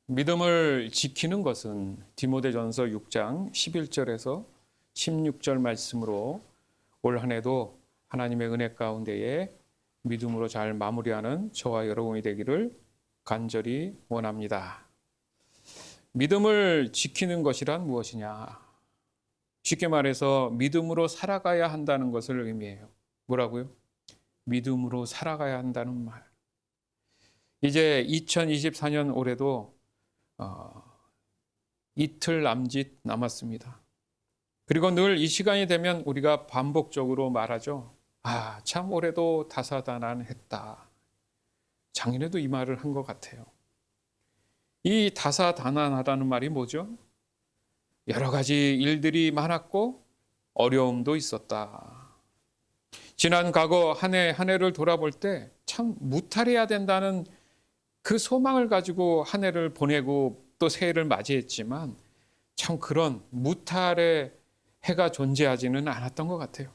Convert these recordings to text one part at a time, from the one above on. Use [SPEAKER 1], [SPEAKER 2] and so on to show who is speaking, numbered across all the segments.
[SPEAKER 1] 믿음을 지키는 것은 디모데전서 6장 11절에서 16절 말씀으로 올 한 해도 하나님의 은혜 가운데에 믿음으로 잘 마무리하는 저와 여러분이 되기를 간절히 원합니다. 믿음을 지키는 것이란 무엇이냐? 쉽게 말해서 믿음으로 살아가야 한다는 것을 의미해요. 뭐라고요? 믿음으로 살아가야 한다는 말. 이제 2024년 올해도 이틀 남짓 남았습니다. 그리고 늘 이 시간이 되면 우리가 반복적으로 말하죠. 참 올해도 다사다난했다. 작년에도 이 말을 한 것 같아요. 이 다사다난하다는 말이 뭐죠? 여러 가지 일들이 많았고 어려움도 있었다. 지난 과거 한 해 한 해를 돌아볼 때 참 무탈해야 된다는 그 소망을 가지고 한 해를 보내고 또 새해를 맞이했지만 참 그런 무탈의 해가 존재하지는 않았던 것 같아요.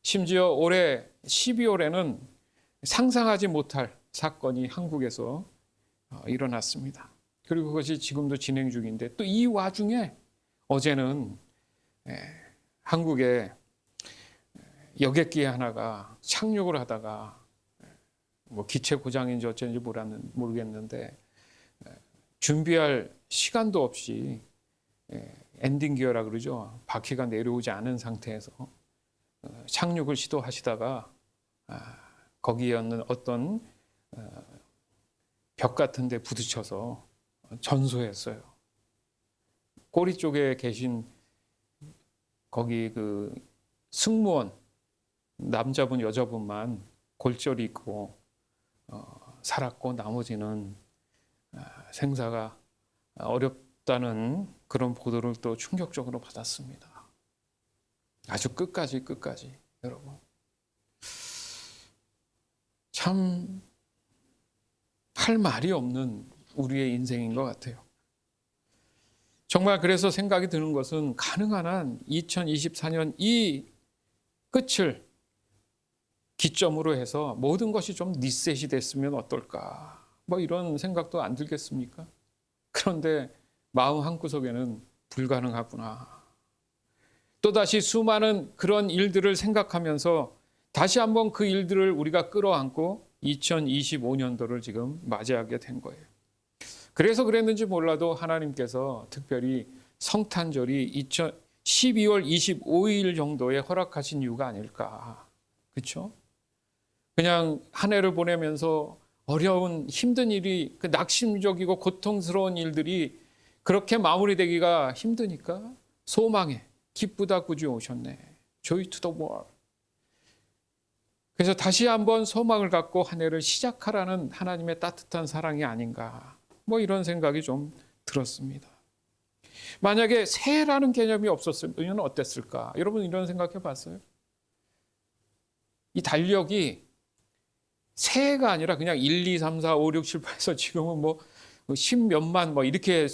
[SPEAKER 1] 심지어 올해 12월에는 상상하지 못할 사건이 한국에서 일어났습니다. 그리고 그것이 지금도 진행 중인데 또 이 와중에 어제는 한국에 여객기 하나가 착륙을 하다가 기체 고장인지 어쩐지 모르겠는데 준비할 시간도 없이 엔딩 기어라 그러죠. 바퀴가 내려오지 않은 상태에서 착륙을 시도하시다가 거기에 있는 어떤 벽 같은 데 부딪혀서 전소했어요. 꼬리 쪽에 계신 거기 그 승무원 남자분 여자분만 골절이 있고 살았고 나머지는 생사가 어렵다는 그런 보도를 또 충격적으로 받았습니다. 아주 끝까지 여러분 참 할 말이 없는 우리의 인생인 것 같아요. 정말 그래서 생각이 드는 것은 가능한 한 2024년 이 끝을 기점으로 해서 모든 것이 좀 리셋이 됐으면 어떨까? 이런 생각도 안 들겠습니까? 그런데 마음 한구석에는 불가능하구나. 또다시 수많은 그런 일들을 생각하면서 다시 한번 그 일들을 우리가 끌어안고 2025년도를 지금 맞이하게 된 거예요. 그래서 그랬는지 몰라도 하나님께서 특별히 성탄절이 12월 25일 정도에 허락하신 이유가 아닐까. 그렇죠? 그냥 한 해를 보내면서 어려운 힘든 일이 낙심적이고 고통스러운 일들이 그렇게 마무리되기가 힘드니까 소망에 기쁘다 구주 오셨네. Joy to the world. 그래서 다시 한번 소망을 갖고 한 해를 시작하라는 하나님의 따뜻한 사랑이 아닌가. 이런 생각이 좀 들었습니다. 만약에 새해라는 개념이 없었으면 어땠을까? 여러분 이런 생각해 봤어요? 이 달력이 새해가 아니라 그냥 1, 2, 3, 4, 5, 6, 7, 8에서 지금은 10몇만 이렇게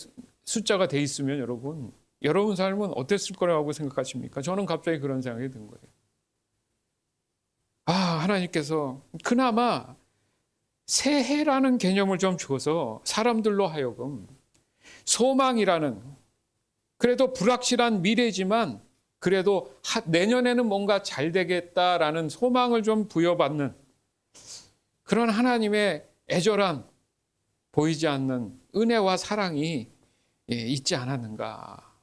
[SPEAKER 1] 숫자가 돼 있으면 여러분 삶은 어땠을 거라고 생각하십니까? 저는 갑자기 그런 생각이 든 거예요. 하나님께서 그나마 새해라는 개념을 좀 줘서 사람들로 하여금 소망이라는 그래도 불확실한 미래지만 그래도 내년에는 뭔가 잘 되겠다라는 소망을 좀 부여받는 그런 하나님의 애절한 보이지 않는 은혜와 사랑이 있지 않았는가.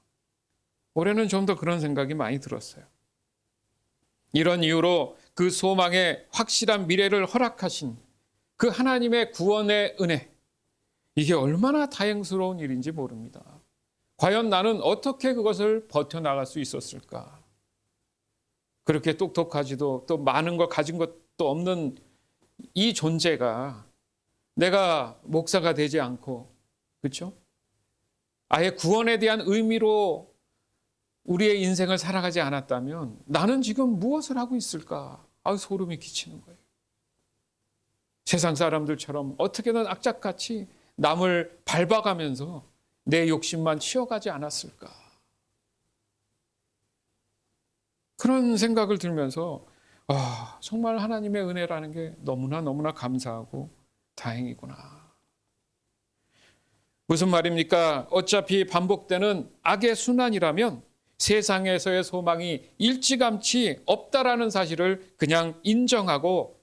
[SPEAKER 1] 올해는 좀 더 그런 생각이 많이 들었어요. 이런 이유로 그 소망의 확실한 미래를 허락하신 그 하나님의 구원의 은혜, 이게 얼마나 다행스러운 일인지 모릅니다. 과연 나는 어떻게 그것을 버텨나갈 수 있었을까? 그렇게 똑똑하지도 또 많은 걸 가진 것도 없는 이 존재가 내가 목사가 되지 않고, 그렇죠? 아예 구원에 대한 의미로 우리의 인생을 살아가지 않았다면 나는 지금 무엇을 하고 있을까? 소름이 끼치는 거예요. 세상 사람들처럼 어떻게든 악착같이 남을 밟아가면서 내 욕심만 치워가지 않았을까? 그런 생각을 들면서 정말 하나님의 은혜라는 게 너무나 감사하고 다행이구나. 무슨 말입니까? 어차피 반복되는 악의 순환이라면 세상에서의 소망이 일찌감치 없다라는 사실을 그냥 인정하고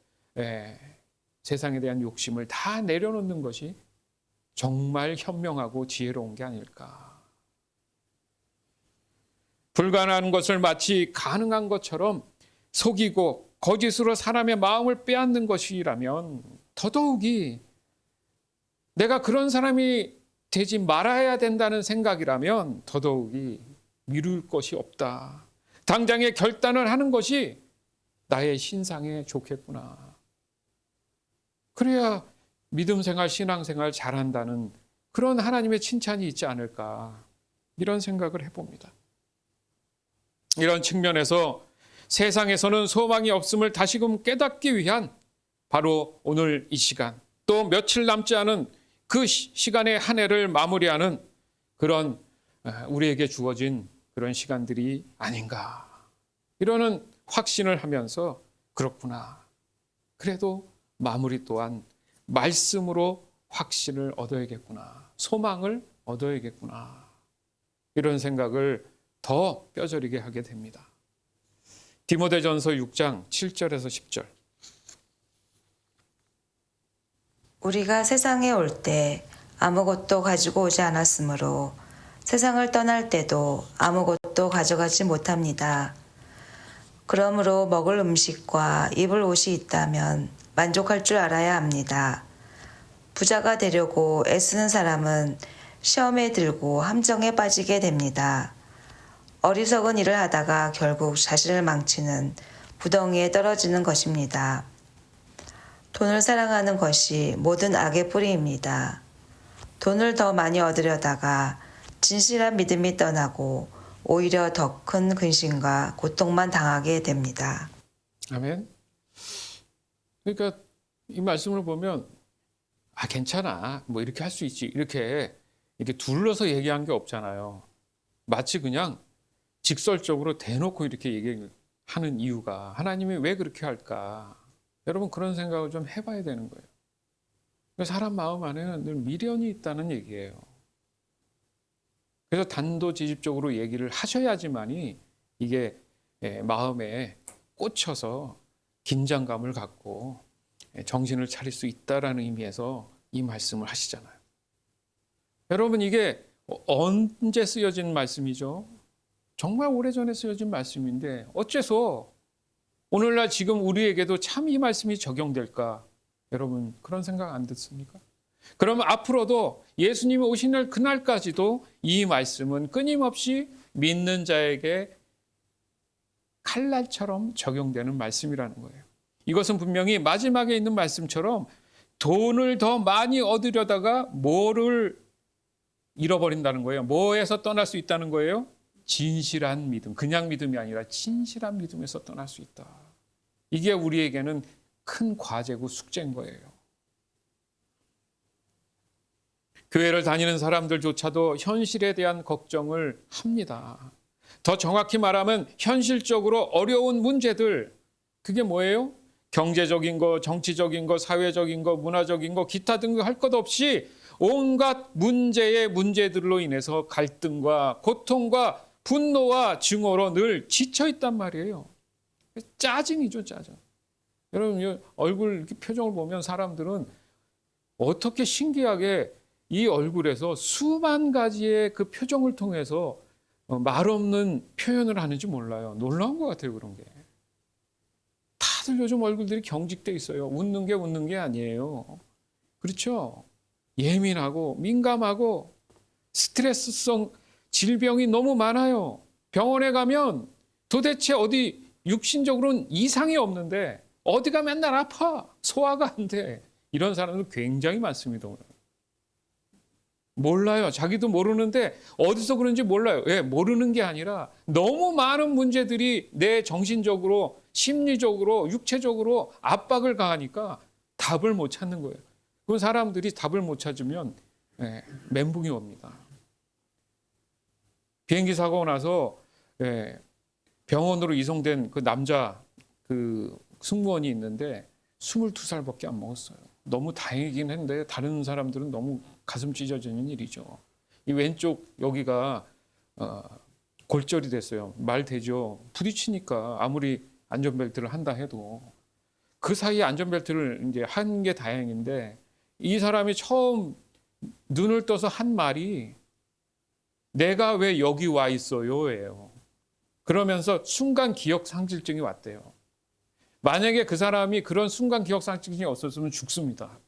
[SPEAKER 1] 세상에 대한 욕심을 다 내려놓는 것이 정말 현명하고 지혜로운 게 아닐까. 불가능한 것을 마치 가능한 것처럼 속이고 거짓으로 사람의 마음을 빼앗는 것이라면 더더욱이 내가 그런 사람이 되지 말아야 된다는 생각이라면 더더욱이 미룰 것이 없다. 당장의 결단을 하는 것이 나의 신상에 좋겠구나. 그래야 믿음 생활, 신앙 생활 잘한다는 그런 하나님의 칭찬이 있지 않을까. 이런 생각을 해봅니다. 이런 측면에서 세상에서는 소망이 없음을 다시금 깨닫기 위한 바로 오늘 이 시간, 또 며칠 남지 않은 그 시간의 한 해를 마무리하는 그런 우리에게 주어진 그런 시간들이 아닌가. 이러는 확신을 하면서 그렇구나. 그래도 마무리 또한 말씀으로 확신을 얻어야겠구나. 소망을 얻어야겠구나. 이런 생각을 더 뼈저리게 하게 됩니다. 디모데전서 6장 7절에서 10절.
[SPEAKER 2] 우리가 세상에 올 때 아무것도 가지고 오지 않았으므로 세상을 떠날 때도 아무것도 가져가지 못합니다. 그러므로 먹을 음식과 입을 옷이 있다면 만족할 줄 알아야 합니다. 부자가 되려고 애쓰는 사람은 시험에 들고 함정에 빠지게 됩니다. 어리석은 일을 하다가 결국 자신을 망치는 구덩이에 떨어지는 것입니다. 돈을 사랑하는 것이 모든 악의 뿌리입니다. 돈을 더 많이 얻으려다가 진실한 믿음이 떠나고 오히려 더 큰 근심과 고통만 당하게 됩니다.
[SPEAKER 1] 아멘. 그러니까 이 말씀을 보면 괜찮아. 뭐 이렇게 할 수 있지. 이렇게 둘러서 얘기한 게 없잖아요. 마치 그냥 직설적으로 대놓고 이렇게 얘기하는 이유가 하나님이 왜 그렇게 할까? 여러분 그런 생각을 좀 해봐야 되는 거예요. 사람 마음 안에는 늘 미련이 있다는 얘기예요. 그래서 단도직입적으로 얘기를 하셔야지만이 이게 마음에 꽂혀서 긴장감을 갖고 정신을 차릴 수 있다라는 의미에서 이 말씀을 하시잖아요. 여러분 이게 언제 쓰여진 말씀이죠? 정말 오래전에 쓰여진 말씀인데 어째서 오늘날 지금 우리에게도 참 이 말씀이 적용될까? 여러분 그런 생각 안 듣습니까? 그러면 앞으로도 예수님이 오신 날 그날까지도 이 말씀은 끊임없이 믿는 자에게 칼날처럼 적용되는 말씀이라는 거예요. 이것은 분명히 마지막에 있는 말씀처럼 돈을 더 많이 얻으려다가 뭐를 잃어버린다는 거예요. 뭐에서 떠날 수 있다는 거예요? 진실한 믿음, 그냥 믿음이 아니라 진실한 믿음에서 떠날 수 있다. 이게 우리에게는 큰 과제고 숙제인 거예요. 교회를 다니는 사람들조차도 현실에 대한 걱정을 합니다. 더 정확히 말하면 현실적으로 어려운 문제들, 그게 뭐예요? 경제적인 거, 정치적인 거, 사회적인 거, 문화적인 거, 기타 등등 할 것 없이 온갖 문제들로 인해서 갈등과 고통과 분노와 증오로 늘 지쳐 있단 말이에요. 짜증이죠, 짜증. 여러분 얼굴 표정을 보면 사람들은 어떻게 신기하게 이 얼굴에서 수만 가지의 그 표정을 통해서 말 없는 표현을 하는지 몰라요. 놀라운 것 같아요, 그런 게. 다들 요즘 얼굴들이 경직돼 있어요. 웃는 게 아니에요. 그렇죠? 예민하고 민감하고 스트레스성 질병이 너무 많아요. 병원에 가면 도대체 어디 육신적으로는 이상이 없는데 어디가 맨날 아파. 소화가 안 돼. 이런 사람들 굉장히 많습니다. 오늘. 몰라요. 자기도 모르는데 어디서 그런지 몰라요. 왜? 모르는 게 아니라 너무 많은 문제들이 내 정신적으로, 심리적으로, 육체적으로 압박을 가하니까 답을 못 찾는 거예요. 그 사람들이 답을 못 찾으면 멘붕이 옵니다. 비행기 사고 나서 병원으로 이송된 그 남자 그 승무원이 있는데 22살밖에 안 먹었어요. 너무 다행이긴 했는데 다른 사람들은 너무 가슴 찢어지는 일이죠. 이 왼쪽 여기가 골절이 됐어요. 말 되죠. 부딪히니까 아무리 안전벨트를 한다 해도 그 사이에 안전벨트를 이제 한 게 다행인데 이 사람이 처음 눈을 떠서 한 말이 내가 왜 여기 와 있어요?예요. 그러면서 순간 기억 상실증이 왔대요. 만약에 그 사람이 그런 순간 기억 상실증이 없었으면 죽습니다.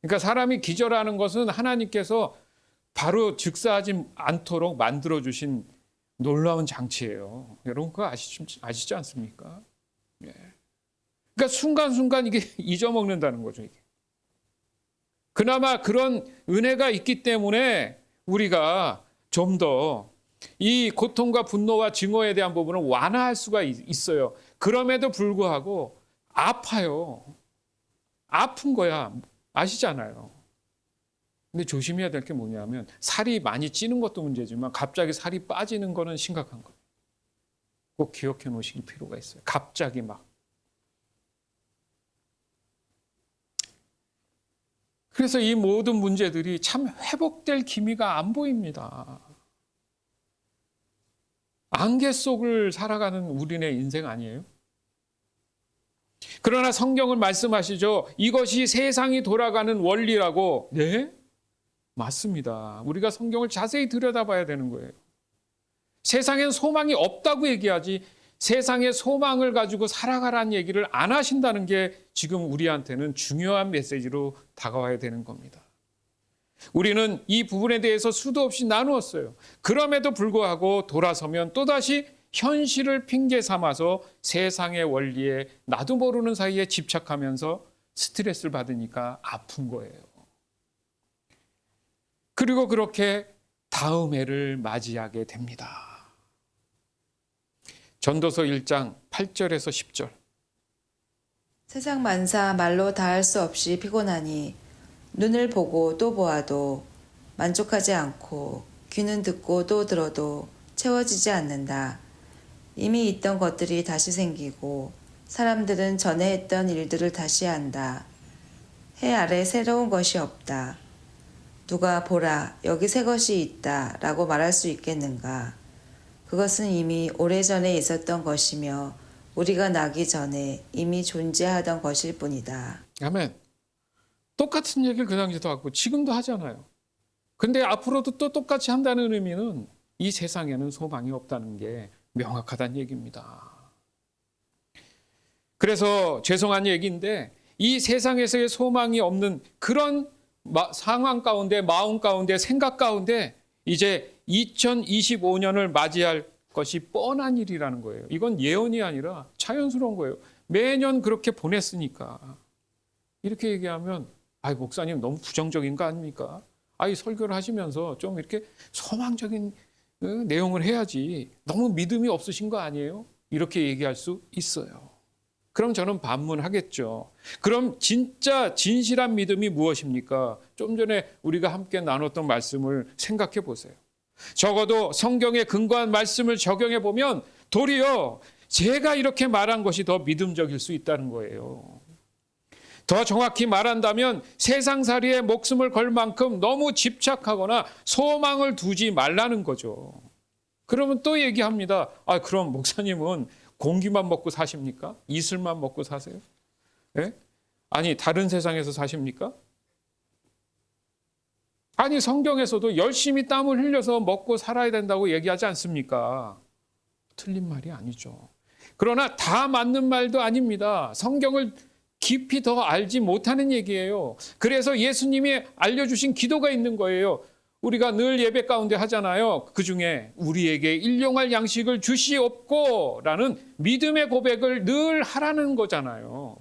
[SPEAKER 1] 그러니까 사람이 기절하는 것은 하나님께서 바로 즉사하지 않도록 만들어 주신 놀라운 장치예요. 여러분 그거 아시지 않습니까? 예. 그러니까 순간순간 이게 잊어먹는다는 거죠. 이게. 그나마 그런 은혜가 있기 때문에 우리가 좀 더 이 고통과 분노와 증오에 대한 부분을 완화할 수가 있어요. 그럼에도 불구하고 아파요. 아픈 거야. 아시잖아요. 근데 조심해야 될 게 뭐냐면 살이 많이 찌는 것도 문제지만 갑자기 살이 빠지는 거는 심각한 거예요. 꼭 기억해 놓으실 필요가 있어요. 갑자기 막. 그래서 이 모든 문제들이 참 회복될 기미가 안 보입니다. 안개 속을 살아가는 우리네 인생 아니에요? 그러나 성경은 말씀하시죠. 이것이 세상이 돌아가는 원리라고. 네? 맞습니다. 우리가 성경을 자세히 들여다봐야 되는 거예요. 세상엔 소망이 없다고 얘기하지 세상에 소망을 가지고 살아가라는 얘기를 안 하신다는 게 지금 우리한테는 중요한 메시지로 다가와야 되는 겁니다. 우리는 이 부분에 대해서 수도 없이 나누었어요. 그럼에도 불구하고 돌아서면 또다시 현실을 핑계 삼아서 세상의 원리에 나도 모르는 사이에 집착하면서 스트레스를 받으니까 아픈 거예요. 그리고 그렇게 다음 해를 맞이하게 됩니다. 전도서 1장 8절에서 10절.
[SPEAKER 2] 세상 만사 말로 다 할 수 없이 피곤하니 눈을 보고 또 보아도 만족하지 않고 귀는 듣고 또 들어도 채워지지 않는다. 이미 있던 것들이 다시 생기고 사람들은 전에 했던 일들을 다시 한다. 해 아래 새로운 것이 없다. 누가 보라 여기 새 것이 있다 라고 말할 수 있겠는가. 그것은 이미 오래전에 있었던 것이며 우리가 나기 전에 이미 존재하던 것일 뿐이다.
[SPEAKER 1] 아멘. 똑같은 얘기를 그 당시도 하고 지금도 하잖아요. 근데 앞으로도 또 똑같이 한다는 의미는 이 세상에는 소망이 없다는 게 명확하다는 얘기입니다. 그래서 죄송한 얘기인데 이 세상에서의 소망이 없는 그런 상황 가운데 마음 가운데 생각 가운데 이제 2025년을 맞이할 것이 뻔한 일이라는 거예요. 이건 예언이 아니라 자연스러운 거예요. 매년 그렇게 보냈으니까. 이렇게 얘기하면 목사님 너무 부정적인 거 아닙니까? 설교를 하시면서 좀 이렇게 소망적인 내용을 해야지 너무 믿음이 없으신 거 아니에요? 이렇게 얘기할 수 있어요. 그럼 저는 반문하겠죠. 그럼 진짜 진실한 믿음이 무엇입니까? 좀 전에 우리가 함께 나눴던 말씀을 생각해 보세요. 적어도 성경에 근거한 말씀을 적용해 보면 도리어 제가 이렇게 말한 것이 더 믿음적일 수 있다는 거예요. 더 정확히 말한다면 세상살이에 목숨을 걸 만큼 너무 집착하거나 소망을 두지 말라는 거죠. 그러면 또 얘기합니다. 그럼 목사님은 공기만 먹고 사십니까? 이슬만 먹고 사세요? 예? 아니 다른 세상에서 사십니까? 아니 성경에서도 열심히 땀을 흘려서 먹고 살아야 된다고 얘기하지 않습니까? 틀린 말이 아니죠. 그러나 다 맞는 말도 아닙니다. 성경을 깊이 더 알지 못하는 얘기예요. 그래서 예수님이 알려주신 기도가 있는 거예요. 우리가 늘 예배 가운데 하잖아요. 그중에 우리에게 일용할 양식을 주시옵고 라는 믿음의 고백을 늘 하라는 거잖아요.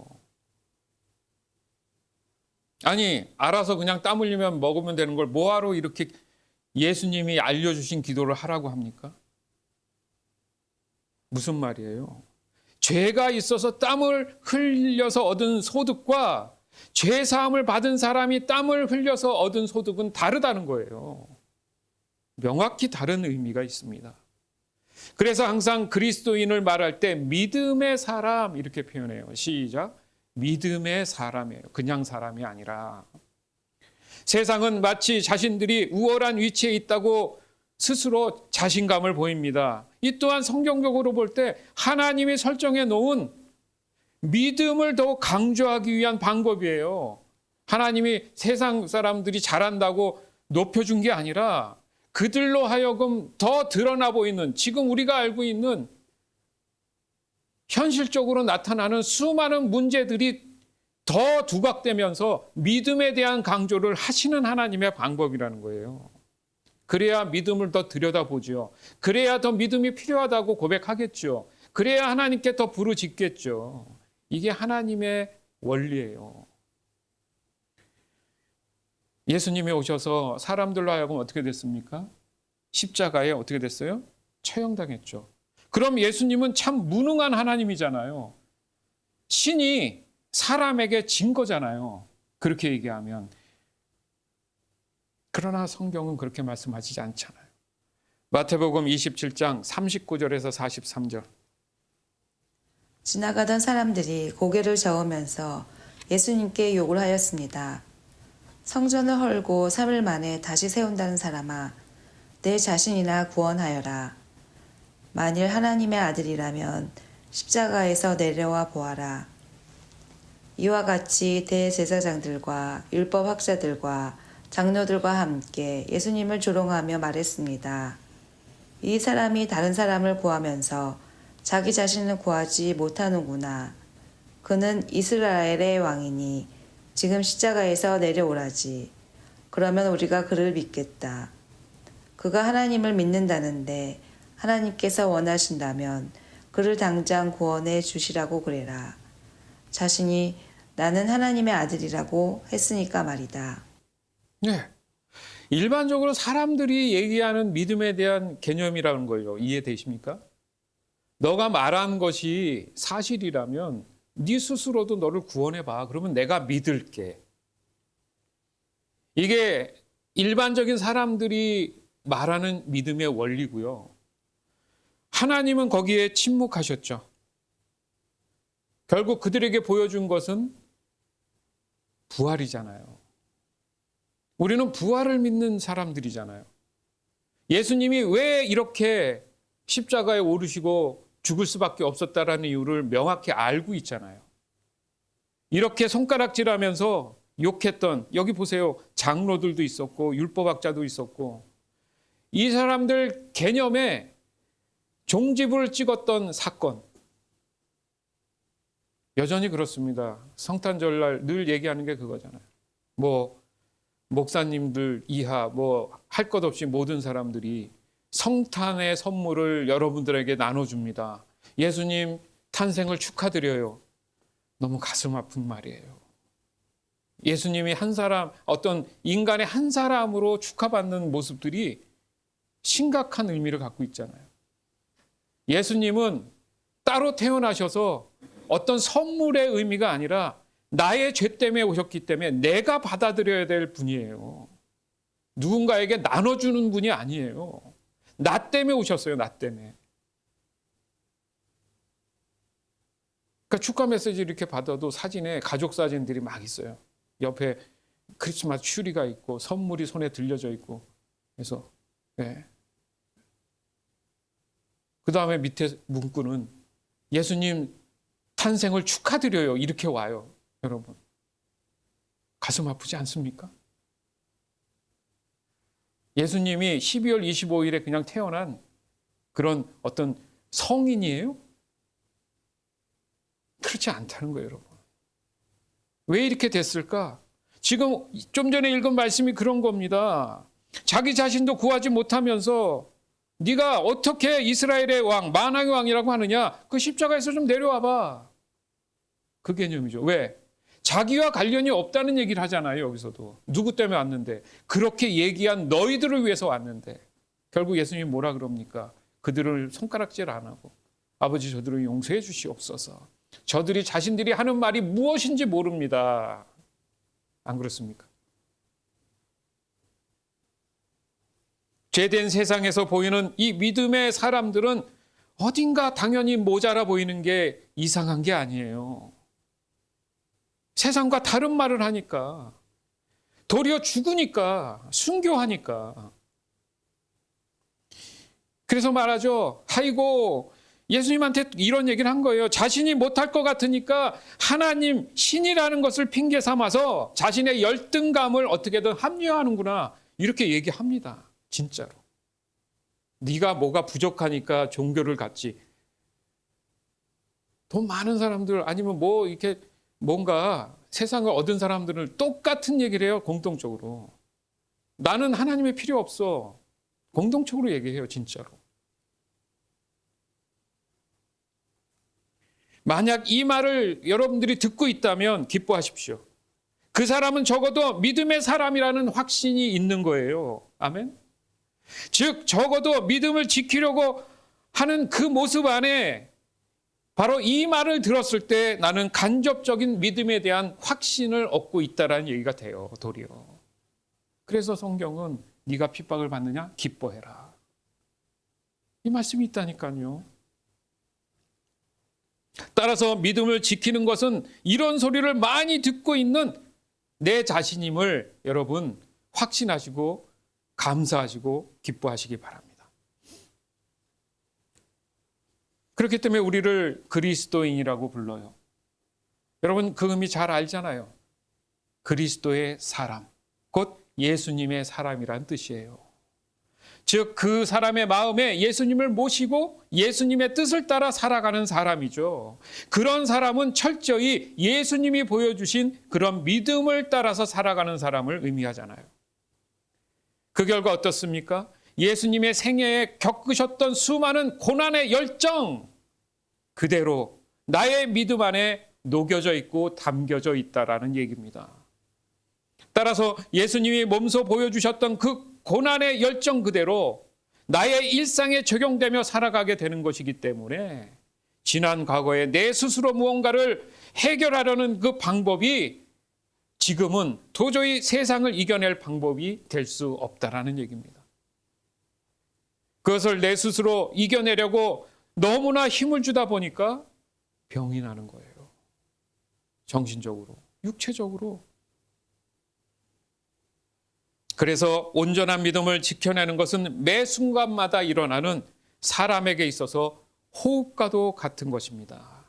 [SPEAKER 1] 아니 알아서 그냥 땀 흘리면 먹으면 되는 걸 뭐하러 이렇게 예수님이 알려주신 기도를 하라고 합니까? 무슨 말이에요? 죄가 있어서 땀을 흘려서 얻은 소득과 죄 사함을 받은 사람이 땀을 흘려서 얻은 소득은 다르다는 거예요. 명확히 다른 의미가 있습니다. 그래서 항상 그리스도인을 말할 때 믿음의 사람 이렇게 표현해요. 시작. 믿음의 사람이에요. 그냥 사람이 아니라. 세상은 마치 자신들이 우월한 위치에 있다고 스스로 자신감을 보입니다. 이 또한 성경적으로 볼 때 하나님이 설정해 놓은 믿음을 더 강조하기 위한 방법이에요. 하나님이 세상 사람들이 잘한다고 높여준 게 아니라 그들로 하여금 더 드러나 보이는, 지금 우리가 알고 있는 현실적으로 나타나는 수많은 문제들이 더 두각되면서 믿음에 대한 강조를 하시는 하나님의 방법이라는 거예요. 그래야 믿음을 더 들여다보죠. 그래야 더 믿음이 필요하다고 고백하겠죠. 그래야 하나님께 더 부르짖겠죠. 이게 하나님의 원리예요. 예수님이 오셔서 사람들로 하여금 어떻게 됐습니까? 십자가에 어떻게 됐어요? 처형당했죠. 그럼 예수님은 참 무능한 하나님이잖아요. 신이 사람에게 진 거잖아요. 그렇게 얘기하면. 그러나 성경은 그렇게 말씀하시지 않잖아요. 마태복음 27장 39절에서 43절.
[SPEAKER 2] 지나가던 사람들이 고개를 저으면서 예수님께 욕을 하였습니다. 성전을 헐고 3일 만에 다시 세운다는 사람아, 내 자신이나 구원하여라. 만일 하나님의 아들이라면 십자가에서 내려와 보아라. 이와 같이 대제사장들과 율법학자들과 장로들과 함께 예수님을 조롱하며 말했습니다. 이 사람이 다른 사람을 구하면서 자기 자신을 구하지 못하는구나. 그는 이스라엘의 왕이니 지금 십자가에서 내려오라지. 그러면 우리가 그를 믿겠다. 그가 하나님을 믿는다는데 하나님께서 원하신다면 그를 당장 구원해 주시라고 그래라. 자신이 나는 하나님의 아들이라고 했으니까 말이다.
[SPEAKER 1] 네. 일반적으로 사람들이 얘기하는 믿음에 대한 개념이라는 거예요. 이해되십니까? 너가 말한 것이 사실이라면 네 스스로도 너를 구원해봐. 그러면 내가 믿을게. 이게 일반적인 사람들이 말하는 믿음의 원리고요. 하나님은 거기에 침묵하셨죠. 결국 그들에게 보여준 것은 부활이잖아요. 우리는 부활을 믿는 사람들이잖아요. 예수님이 왜 이렇게 십자가에 오르시고 죽을 수밖에 없었다라는 이유를 명확히 알고 있잖아요. 이렇게 손가락질하면서 욕했던, 여기 보세요. 장로들도 있었고 율법학자도 있었고, 이 사람들 개념에 종지부를 찍었던 사건. 여전히 그렇습니다. 성탄절날 늘 얘기하는 게 그거잖아요. 목사님들 이하 할 것 없이 모든 사람들이 성탄의 선물을 여러분들에게 나눠줍니다. 예수님 탄생을 축하드려요. 너무 가슴 아픈 말이에요. 예수님이 한 사람, 어떤 인간의 한 사람으로 축하받는 모습들이 심각한 의미를 갖고 있잖아요. 예수님은 따로 태어나셔서 어떤 선물의 의미가 아니라 나의 죄 때문에 오셨기 때문에 내가 받아들여야 될 분이에요. 누군가에게 나눠주는 분이 아니에요. 나 때문에 오셨어요. 나 때문에. 그러니까 축하 메시지 이렇게 받아도 사진에 가족 사진들이 막 있어요. 옆에 크리스마스 추리가 있고 선물이 손에 들려져 있고. 그래서 네. 그 다음에 밑에 문구는 예수님 탄생을 축하드려요. 이렇게 와요. 여러분. 가슴 아프지 않습니까? 예수님이 12월 25일에 그냥 태어난 그런 어떤 성인이에요? 그렇지 않다는 거예요, 여러분. 왜 이렇게 됐을까? 지금 좀 전에 읽은 말씀이 그런 겁니다. 자기 자신도 구하지 못하면서 네가 어떻게 이스라엘의 왕, 만왕의 왕이라고 하느냐? 그 십자가에서 좀 내려와 봐. 그 개념이죠. 왜? 자기와 관련이 없다는 얘기를 하잖아요. 여기서도. 누구 때문에 왔는데. 그렇게 얘기한 너희들을 위해서 왔는데. 결국 예수님이 뭐라 그럽니까? 그들을 손가락질 안 하고 아버지 저들을 용서해 주시옵소서. 저들이 자신들이 하는 말이 무엇인지 모릅니다. 안 그렇습니까? 죄된 세상에서 보이는 이 믿음의 사람들은 어딘가 당연히 모자라 보이는 게 이상한 게 아니에요. 세상과 다른 말을 하니까 도리어 죽으니까, 순교하니까. 그래서 말하죠. 아이고, 예수님한테 이런 얘기를 한 거예요. 자신이 못할 것 같으니까 하나님 신이라는 것을 핑계 삼아서 자신의 열등감을 어떻게든 합리화하는구나. 이렇게 얘기합니다. 진짜로. 네가 뭐가 부족하니까 종교를 갖지. 돈 많은 사람들 아니면 뭐 이렇게 뭔가 세상을 얻은 사람들은 똑같은 얘기를 해요. 공통적으로. 나는 하나님의 필요 없어. 공동적으로 얘기해요. 진짜로. 만약 이 말을 여러분들이 듣고 있다면 기뻐하십시오. 그 사람은 적어도 믿음의 사람이라는 확신이 있는 거예요. 아멘. 즉 적어도 믿음을 지키려고 하는 그 모습 안에 바로 이 말을 들었을 때 나는 간접적인 믿음에 대한 확신을 얻고 있다라는 얘기가 돼요. 도리어. 그래서 성경은 네가 핍박을 받느냐? 기뻐해라. 이 말씀이 있다니까요. 따라서 믿음을 지키는 것은 이런 소리를 많이 듣고 있는 내 자신임을 여러분 확신하시고 감사하시고 기뻐하시기 바랍니다. 그렇기 때문에 우리를 그리스도인이라고 불러요. 여러분 그 의미 잘 알잖아요. 그리스도의 사람, 곧 예수님의 사람이란 뜻이에요. 즉 그 사람의 마음에 예수님을 모시고 예수님의 뜻을 따라 살아가는 사람이죠. 그런 사람은 철저히 예수님이 보여주신 그런 믿음을 따라서 살아가는 사람을 의미하잖아요. 그 결과 어떻습니까? 예수님의 생애에 겪으셨던 수많은 고난의 열정 그대로 나의 믿음 안에 녹여져 있고 담겨져 있다라는 얘기입니다. 따라서 예수님이 몸소 보여주셨던 그 고난의 열정 그대로 나의 일상에 적용되며 살아가게 되는 것이기 때문에 지난 과거에 내 스스로 무언가를 해결하려는 그 방법이 지금은 도저히 세상을 이겨낼 방법이 될 수 없다라는 얘기입니다. 그것을 내 스스로 이겨내려고 너무나 힘을 주다 보니까 병이 나는 거예요. 정신적으로, 육체적으로. 그래서 온전한 믿음을 지켜내는 것은 매 순간마다 일어나는 사람에게 있어서 호흡과도 같은 것입니다.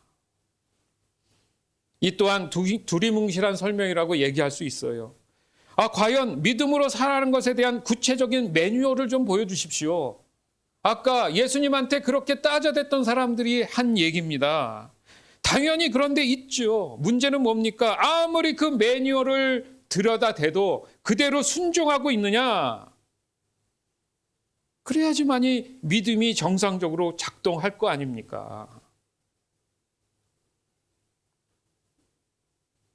[SPEAKER 1] 이 또한 두리뭉실한 설명이라고 얘기할 수 있어요. 과연 믿음으로 살아가는 것에 대한 구체적인 매뉴얼을 좀 보여주십시오. 아까 예수님한테 그렇게 따져댔던 사람들이 한 얘기입니다. 당연히 그런데 있죠. 문제는 뭡니까? 아무리 그 매뉴얼을 들여다대도 그대로 순종하고 있느냐? 그래야지만이 믿음이 정상적으로 작동할 거 아닙니까?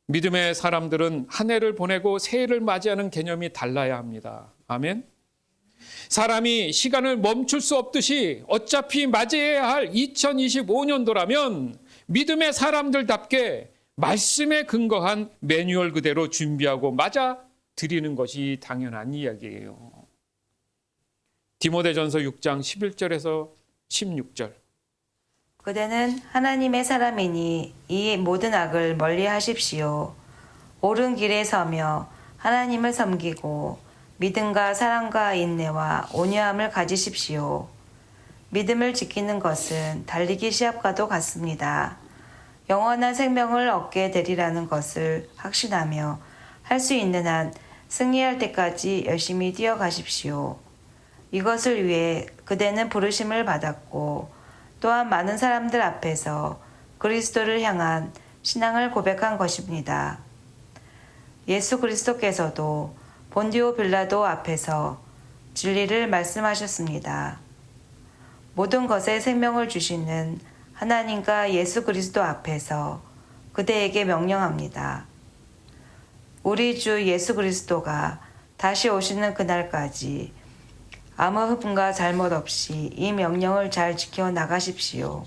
[SPEAKER 1] 믿음의 사람들은 한 해를 보내고 새해를 맞이하는 개념이 달라야 합니다. 아멘? 사람이 시간을 멈출 수 없듯이 어차피 맞이해야 할 2025년도라면 믿음의 사람들답게 말씀에 근거한 매뉴얼 그대로 준비하고 맞아 드리는 것이 당연한 이야기예요. 디모데전서 6장 11절에서 16절.
[SPEAKER 2] 그대는 하나님의 사람이니 이 모든 악을 멀리 하십시오. 옳은 길에 서며 하나님을 섬기고 믿음과 사랑과 인내와 온유함을 가지십시오. 믿음을 지키는 것은 달리기 시합과도 같습니다. 영원한 생명을 얻게 되리라는 것을 확신하며 할 수 있는 한 승리할 때까지 열심히 뛰어가십시오. 이것을 위해 그대는 부르심을 받았고 또한 많은 사람들 앞에서 그리스도를 향한 신앙을 고백한 것입니다. 예수 그리스도께서도 본디오 빌라도 앞에서 진리를 말씀하셨습니다. 모든 것에 생명을 주시는 하나님과 예수 그리스도 앞에서 그대에게 명령합니다. 우리 주 예수 그리스도가 다시 오시는 그날까지 아무 흠과 잘못 없이 이 명령을 잘 지켜 나가십시오.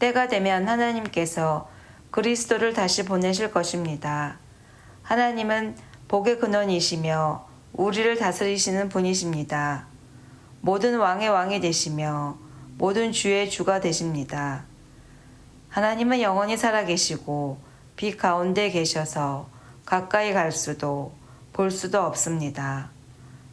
[SPEAKER 2] 때가 되면 하나님께서 그리스도를 다시 보내실 것입니다. 하나님은 복의 근원이시며 우리를 다스리시는 분이십니다. 모든 왕의 왕이 되시며 모든 주의 주가 되십니다. 하나님은 영원히 살아계시고 빛 가운데 계셔서 가까이 갈 수도 볼 수도 없습니다.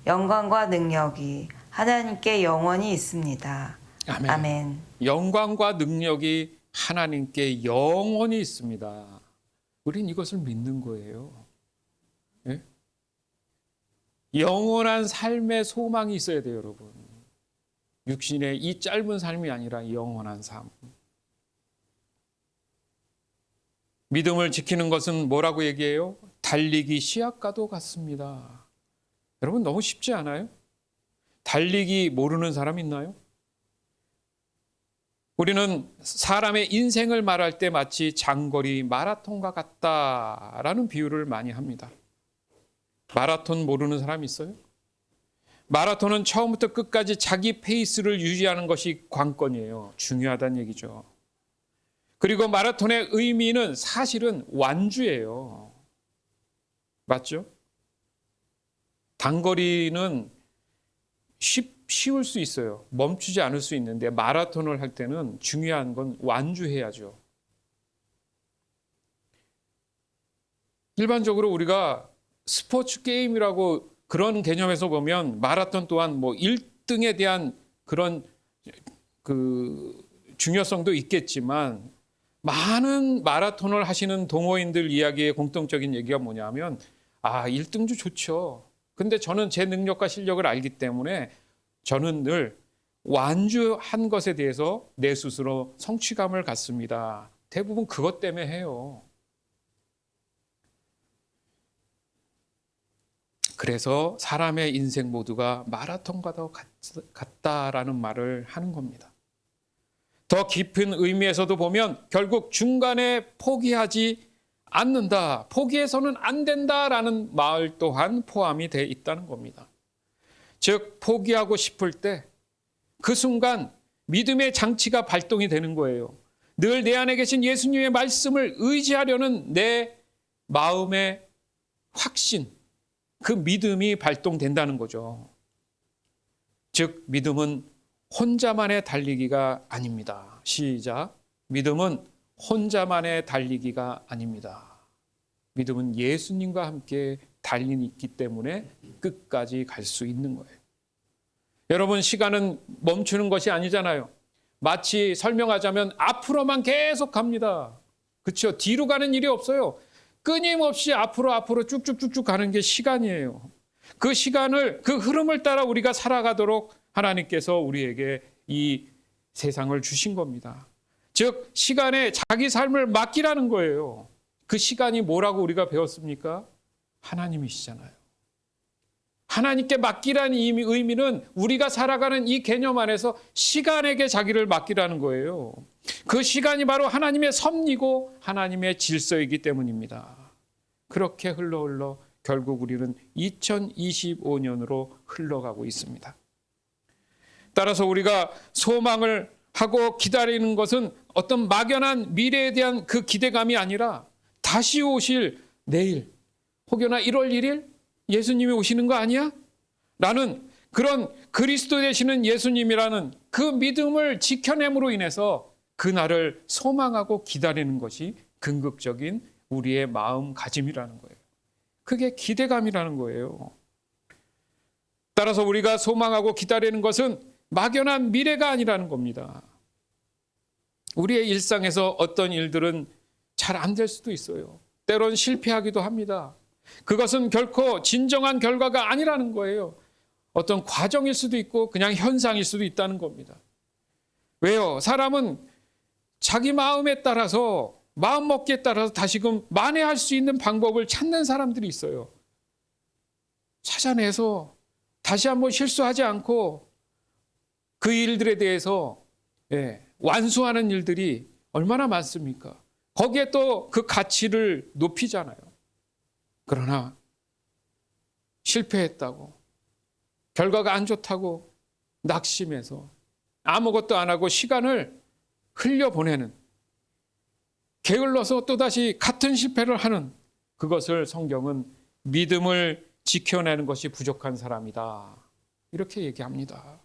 [SPEAKER 2] 영광과 능력이 하나님께 영원히 있습니다.
[SPEAKER 1] 아멘.
[SPEAKER 2] 아멘.
[SPEAKER 1] 영광과 능력이 하나님께 영원히 있습니다. 우린 이것을 믿는 거예요. 예? 영원한 삶의 소망이 있어야 돼요, 여러분. 육신의 이 짧은 삶이 아니라 영원한 삶. 믿음을 지키는 것은 뭐라고 얘기해요? 달리기 시합과도 같습니다. 여러분 너무 쉽지 않아요? 달리기 모르는 사람 있나요? 우리는 사람의 인생을 말할 때 마치 장거리 마라톤과 같다라는 비유를 많이 합니다. 마라톤 모르는 사람 있어요? 마라톤은 처음부터 끝까지 자기 페이스를 유지하는 것이 관건이에요. 중요하다는 얘기죠. 그리고 마라톤의 의미는 사실은 완주예요. 맞죠? 단거리는 쉬울 수 있어요. 멈추지 않을 수 있는데 마라톤을 할 때는 중요한 건 완주해야죠. 일반적으로 우리가 스포츠 게임이라고 그런 개념에서 보면 마라톤 또한 뭐 1등에 대한 그런 중요성도 있겠지만 많은 마라톤을 하시는 동호인들 이야기의 공통적인 얘기가 뭐냐면 1등도 좋죠. 근데 저는 제 능력과 실력을 알기 때문에 저는 늘 완주한 것에 대해서 내 스스로 성취감을 갖습니다. 대부분 그것 때문에 해요. 그래서 사람의 인생 모두가 마라톤과도 같다라는 말을 하는 겁니다. 더 깊은 의미에서도 보면 결국 중간에 포기하지 않는다, 포기해서는 안 된다라는 말 또한 포함이 되어 있다는 겁니다. 즉 포기하고 싶을 때 그 순간 믿음의 장치가 발동이 되는 거예요. 늘 내 안에 계신 예수님의 말씀을 의지하려는 내 마음의 확신, 그 믿음이 발동된다는 거죠. 즉 믿음은 혼자만의 달리기가 아닙니다. 시작. 믿음은 혼자만의 달리기가 아닙니다. 믿음은 예수님과 함께 달리기 때문에 끝까지 갈 수 있는 거예요. 여러분 시간은 멈추는 것이 아니잖아요. 마치 설명하자면 앞으로만 계속 갑니다. 그렇죠? 뒤로 가는 일이 없어요. 끊임없이 앞으로 쭉쭉쭉쭉 가는 게 시간이에요. 그 시간을, 그 흐름을 따라 우리가 살아가도록 하나님께서 우리에게 이 세상을 주신 겁니다. 즉 시간에 자기 삶을 맡기라는 거예요. 그 시간이 뭐라고 우리가 배웠습니까? 하나님이시잖아요. 하나님께 맡기라는 의미는 우리가 살아가는 이 개념 안에서 시간에게 자기를 맡기라는 거예요. 그 시간이 바로 하나님의 섭리고 하나님의 질서이기 때문입니다. 그렇게 흘러 결국 우리는 2025년으로 흘러가고 있습니다. 따라서 우리가 소망을 하고 기다리는 것은 어떤 막연한 미래에 대한 그 기대감이 아니라 다시 오실 내일 혹여나 1월 1일 예수님이 오시는 거 아니야? 라는 그런 그리스도 되시는 예수님이라는 그 믿음을 지켜냄으로 인해서 그날을 소망하고 기다리는 것이 궁극적인 우리의 마음가짐이라는 거예요. 그게 기대감이라는 거예요. 따라서 우리가 소망하고 기다리는 것은 막연한 미래가 아니라는 겁니다. 우리의 일상에서 어떤 일들은 잘 안 될 수도 있어요. 때론 실패하기도 합니다. 그것은 결코 진정한 결과가 아니라는 거예요. 어떤 과정일 수도 있고 그냥 현상일 수도 있다는 겁니다. 왜요? 사람은 자기 마음에 따라서, 마음먹기에 따라서 다시금 만회할 수 있는 방법을 찾는 사람들이 있어요. 찾아내서 다시 한번 실수하지 않고 그 일들에 대해서 완수하는 일들이 얼마나 많습니까? 거기에 또 그 가치를 높이잖아요. 그러나 실패했다고, 결과가 안 좋다고 낙심해서 아무것도 안 하고 시간을 흘려보내는, 게을러서 또다시 같은 실패를 하는, 그것을 성경은 믿음을 지켜내는 것이 부족한 사람이다, 이렇게 얘기합니다.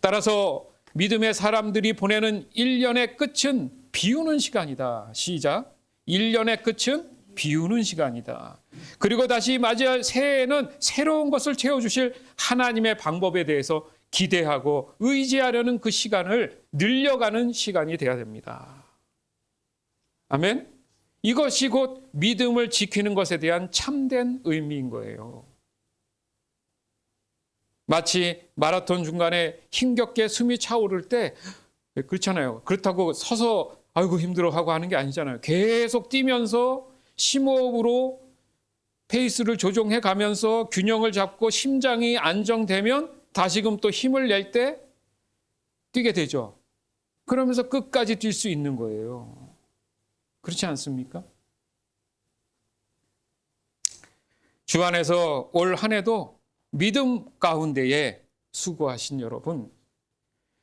[SPEAKER 1] 따라서 믿음의 사람들이 보내는 1년의 끝은 비우는 시간이다. 시작. 1년의 끝은 비우는 시간이다. 그리고 다시 맞이할 새해에는 새로운 것을 채워주실 하나님의 방법에 대해서 기대하고 의지하려는 그 시간을 늘려가는 시간이 되어야 됩니다. 아멘? 이것이 곧 믿음을 지키는 것에 대한 참된 의미인 거예요. 마치 마라톤 중간에 힘겹게 숨이 차오를 때 그렇잖아요. 그렇다고 서서 아이고 힘들어하고 하는 게 아니잖아요. 계속 뛰면서 심호흡으로 페이스를 조정해 가면서 균형을 잡고 심장이 안정되면 다시금 또 힘을 낼 때 뛰게 되죠. 그러면서 끝까지 뛸 수 있는 거예요. 그렇지 않습니까? 주 안에서 올 한 해도 믿음 가운데에 수고하신 여러분,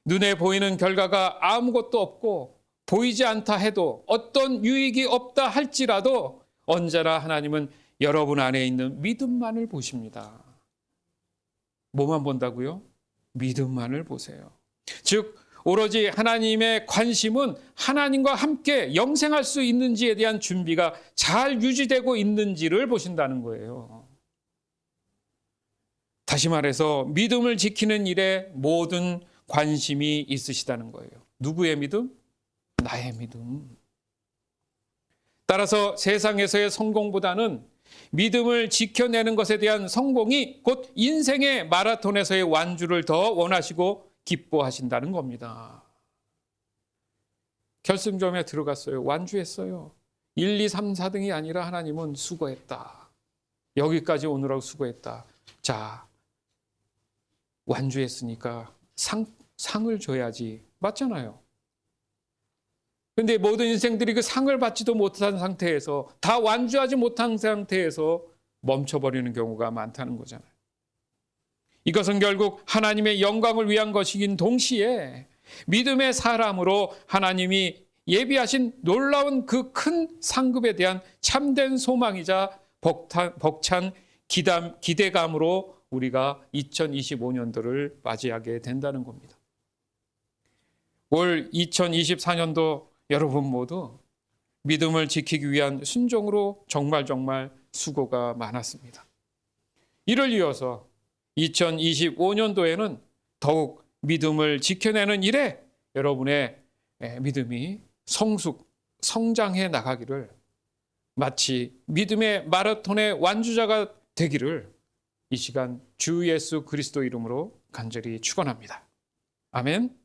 [SPEAKER 1] 눈에 보이는 결과가 아무것도 없고 보이지 않다 해도 어떤 유익이 없다 할지라도 언제나 하나님은 여러분 안에 있는 믿음만을 보십니다. 뭐만 본다고요? 믿음만을 보세요. 즉 오로지 하나님의 관심은 하나님과 함께 영생할 수 있는지에 대한 준비가 잘 유지되고 있는지를 보신다는 거예요. 다시 말해서 믿음을 지키는 일에 모든 관심이 있으시다는 거예요. 누구의 믿음? 나의 믿음. 따라서 세상에서의 성공보다는 믿음을 지켜내는 것에 대한 성공이 곧 인생의 마라톤에서의 완주를 더 원하시고 기뻐하신다는 겁니다. 결승점에 들어갔어요. 완주했어요. 1, 2, 3, 4등이 아니라 하나님은 수고했다. 여기까지 오느라고 수고했다. 자, 완주했으니까 상을 줘야지. 맞잖아요. 근데 모든 인생들이 그 상을 받지도 못한 상태에서, 다 완주하지 못한 상태에서 멈춰버리는 경우가 많다는 거잖아요. 이것은 결국 하나님의 영광을 위한 것이긴 동시에 믿음의 사람으로 하나님이 예비하신 놀라운 그 큰 상급에 대한 참된 소망이자 벅찬 기대감으로 우리가 2025년도를 맞이하게 된다는 겁니다. 올 2024년도 여러분 모두 믿음을 지키기 위한 순종으로 정말 수고가 많았습니다. 이를 이어서 2025년도에는 더욱 믿음을 지켜내는 일에 여러분의 믿음이 성장해 나가기를, 마치 믿음의 마라톤의 완주자가 되기를 이 시간 주 예수 그리스도 이름으로 간절히 축원합니다. 아멘.